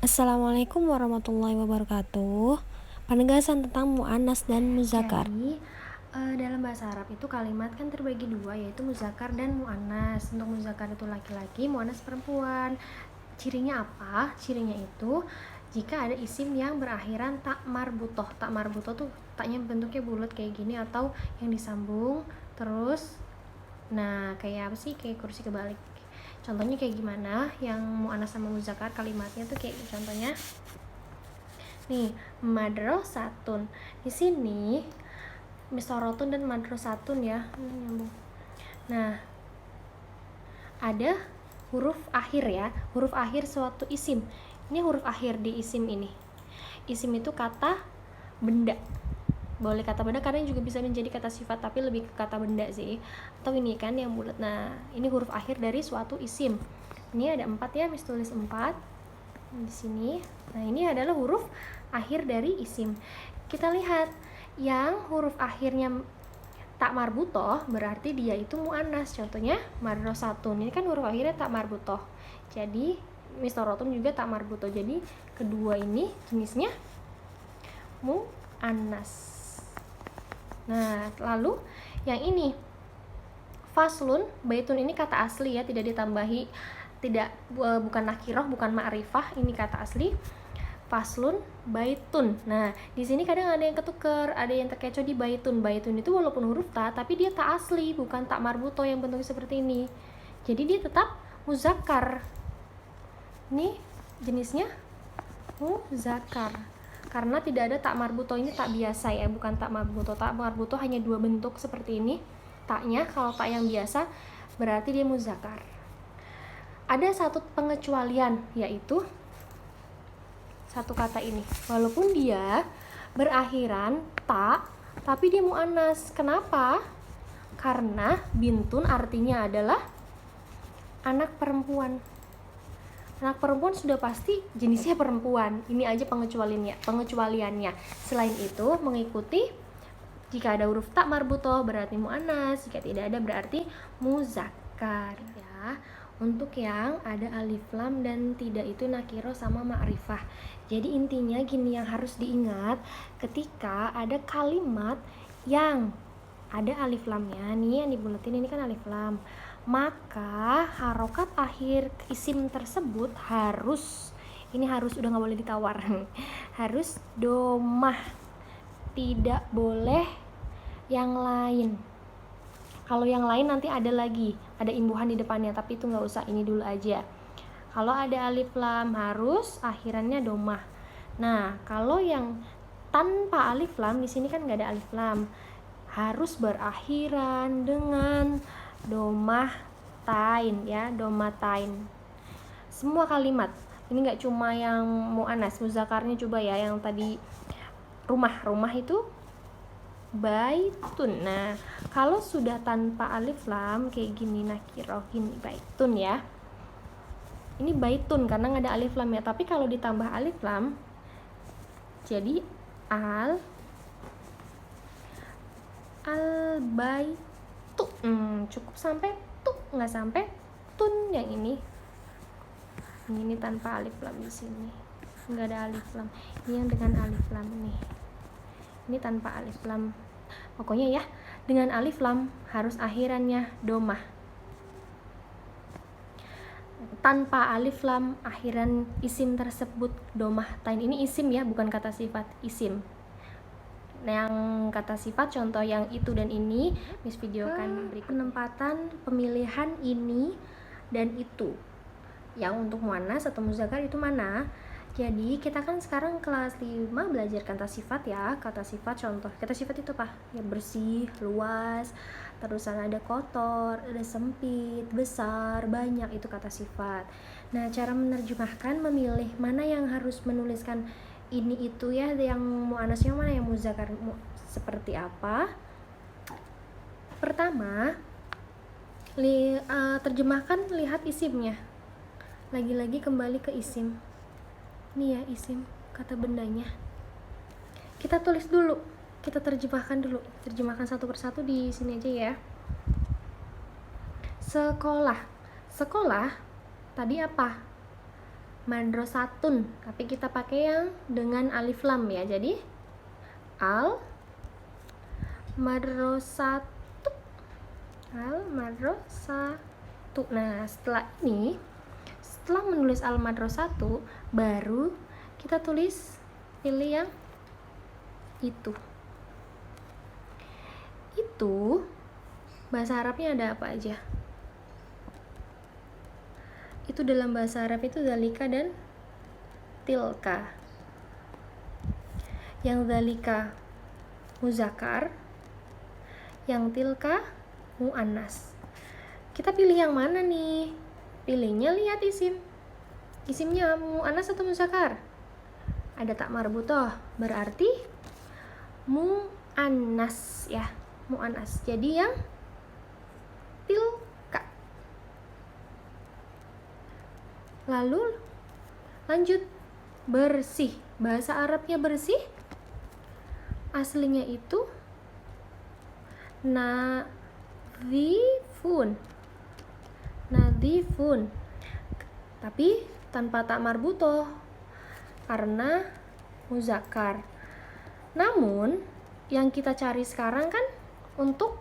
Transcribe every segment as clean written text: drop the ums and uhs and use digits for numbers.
Assalamualaikum warahmatullahi wabarakatuh. Penegasan tentang mu'annas dan muzakkar. Jadi dalam bahasa Arab itu kalimat kan terbagi dua, yaitu muzakkar dan mu'annas. Untuk muzakkar itu laki-laki, mu'annas perempuan. Cirinya apa? Cirinya itu jika ada isim yang berakhiran tak marbutoh. Tak marbutoh tuh taknya bentuknya bulat kayak gini atau yang disambung terus. Nah, kayak apa sih? Kayak kursi kebalik. Contohnya kayak gimana? Yang mu'annas sama muzakkar kalimatnya tuh kayak contohnya. Nih, madrasatun. Di sini misorotun dan madrasatun ya. Nyambung. Nah, ada huruf akhir ya. Huruf akhir suatu isim. Ini huruf akhir di isim ini. Isim itu kata benda. Boleh kata benda, kadang juga bisa menjadi kata sifat, tapi lebih ke kata benda sih. Atau ini kan yang bulat. Nah, ini huruf akhir dari suatu isim. Ini ada 4 ya, mis tulis 4 di sini. Nah, ini adalah huruf akhir dari isim. Kita lihat yang huruf akhirnya tak marbutoh berarti dia itu mu'annas. Contohnya madrasatun. Ini kan huruf akhirnya tak marbutoh. Jadi mistorotun juga tak marbutoh. Jadi kedua ini jenisnya mu'annas. Nah, lalu yang ini faslun, baitun ini kata asli ya, tidak ditambahi, bukan nakiroh, bukan ma'rifah, ini kata asli. Faslun baitun. Nah, di sini kadang ada yang ketuker, ada yang terkecoh di baitun. Baitun itu walaupun huruf ta, tapi dia tak asli, bukan tak marbuto yang bentuknya seperti ini. Jadi dia tetap muzakkar. Ini jenisnya muzakkar. Karena tidak ada tak marbuto, ini tak biasa ya, bukan tak marbuto. Tak marbuto hanya 2 bentuk seperti ini. Taknya kalau tak yang biasa berarti dia muzakkar. Ada satu pengecualian, yaitu satu kata ini, walaupun dia berakhiran tak, tapi dia mu'annas. Kenapa? Karena bintun artinya adalah anak perempuan. Anak perempuan sudah pasti jenisnya perempuan. Ini aja pengecualiannya. Selain itu mengikuti jika ada huruf tak marbutoh berarti mu'annas, jika tidak ada berarti muzakkar ya. Untuk yang ada alif lam dan tidak itu nakiro sama ma'rifah. Jadi intinya gini yang harus diingat ketika ada kalimat yang ada alif lamnya, nih yang dibuletin ini kan alif lam, maka harokat akhir isim tersebut harus, ini harus, udah nggak boleh ditawar, harus domah, tidak boleh yang lain. Kalau yang lain nanti ada lagi, ada imbuhan di depannya, tapi itu nggak usah, ini dulu aja. Kalau ada alif lam harus akhirannya domah. Nah, kalau yang tanpa alif lam, di sini kan nggak ada alif lam, harus berakhiran dengan domah tain ya, domah tain. Semua kalimat. Ini nggak cuma yang mu'annas, muzakarnya coba ya, yang tadi rumah itu baitun. Nah, kalau sudah tanpa alif lam kayak gini nakiroh, gini baitun ya. Ini baitun karena nggak ada alif lam ya. Tapi kalau ditambah alif lam jadi al baitu. Cukup sampai tu, nggak sampai tun yang ini. Ini tanpa alif lam di sini. Nggak ada alif lam. Ini yang dengan alif lam nih. Ini tanpa alif lam. Pokoknya ya, dengan alif lam harus akhirannya domah. Tanpa alif lam akhiran isim tersebut domah tain. Ini isim ya, bukan kata sifat, isim. Nah, yang kata sifat contoh yang itu dan ini Miss videokan berikut. Penempatan pemilihan ini dan itu. Yang untuk muannas atau muzakkar itu mana? Jadi kita kan sekarang kelas 5 belajar kata sifat ya. Kata sifat contoh. Kata sifat itu apa? Ya bersih, luas, terusan ada kotor, ada sempit, besar, banyak, itu kata sifat. Nah, cara menerjemahkan, memilih mana yang harus menuliskan ini itu ya, yang muannasnya mana, yang muzakkar seperti apa. Pertama, terjemahkan, lihat isimnya. Lagi-lagi kembali ke isim. Nih ya isim, kata bendanya. Kita tulis dulu, kita terjemahkan dulu. Terjemahkan satu persatu di sini aja ya. Sekolah. Sekolah tadi apa? madrosatun, tapi kita pakai yang dengan alif lam ya. Jadi al madrosatu, al madrosatu. Nah, setelah ini, setelah menulis al madrosatu, baru kita tulis, pilih yang itu. Itu bahasa Arabnya ada apa aja? Itu dalam bahasa Arab itu zalika dan tilka. Yang zalika muzakkar, yang tilka muannas. Kita pilih yang mana nih? Pilihnya lihat isim. Isimnya muannas atau muzakkar? Ada tak marbutoh, berarti muannas ya, muannas. Jadi yang tilka. Lalu lanjut, bersih. Bahasa Arabnya bersih aslinya itu nadhifun. Nadhifun. Tapi tanpa tak marbutoh karena muzakkar. Namun yang kita cari sekarang kan untuk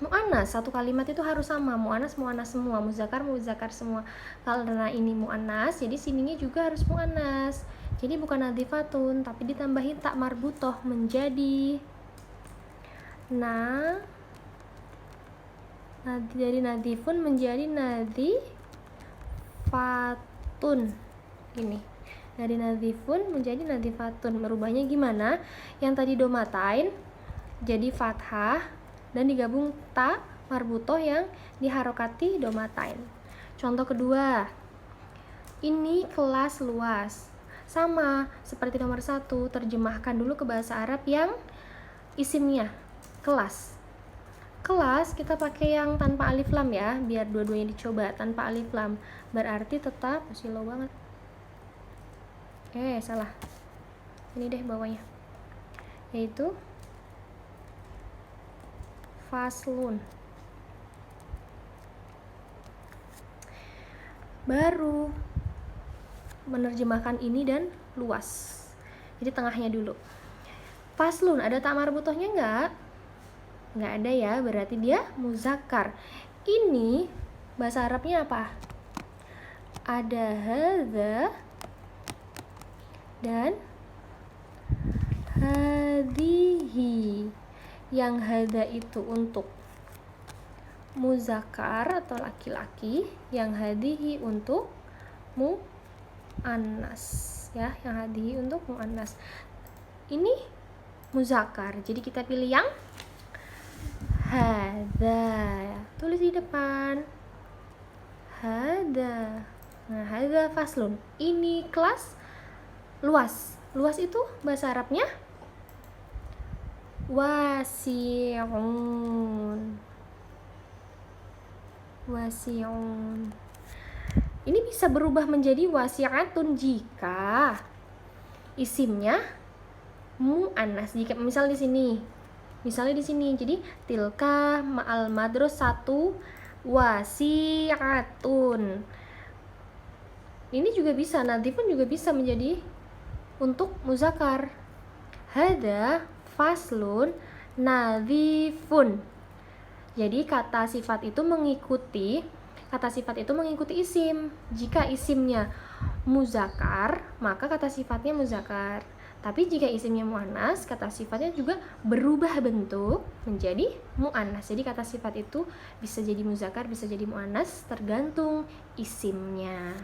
muannas, satu kalimat itu harus sama, muannas semua, muzakkar semua. Karena ini muannas, jadi sininya juga harus muannas. Jadi bukan nadhifatun, tapi ditambahin tak marbutoh menjadi dari nadhifun menjadi nadhifatun. Gini, dari nadhifun menjadi nadhifatun. Merubahnya gimana? Yang tadi domatain jadi fathah dan digabung ta marbutoh yang diharokati domatain. Contoh kedua, ini kelas luas. Sama seperti nomor 1, terjemahkan dulu ke bahasa Arab yang isimnya kelas. Kelas kita pakai yang tanpa alif lam ya, biar dua-duanya dicoba tanpa alif lam. Berarti tetap masih low banget. Salah. Ini deh bawahnya. Yaitu faslun. Baru menerjemahkan ini dan luas. Jadi tengahnya dulu. Faslun, ada tak marbutohnya enggak? Enggak ada ya, berarti dia muzakkar. Ini bahasa Arabnya apa? Ada hadza dan hadhihi. Yang hadza itu untuk muzakkar atau laki-laki, yang hadhihi untuk muannas ya, yang hadhihi untuk muannas. Ini muzakkar, jadi kita pilih yang hadza, tulis di depan hadza. Nah, hadza faslun, ini kelas luas. Luas itu bahasa Arabnya wasi'un. Wasi'un. Ini bisa berubah menjadi wasi'atun jika isimnya muannas. Jika misalnya di sini, jadi tilka ma'al madrosatu wasi'atun. Ini juga bisa, nadhifun juga bisa menjadi untuk muzakkar. Hadza faslun nadhifun. Jadi kata sifat itu mengikuti isim. Jika isimnya muzakkar, maka kata sifatnya muzakkar. Tapi jika isimnya muannas, kata sifatnya juga berubah bentuk menjadi muannas. Jadi kata sifat itu bisa jadi muzakkar, bisa jadi muannas, tergantung isimnya.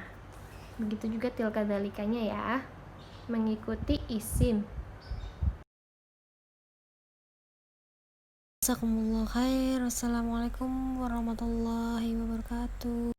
Begitu juga tilka dzalikanya ya, mengikuti isim. Jazakumullah khair. Wassalamualaikum warahmatullahi wabarakatuh.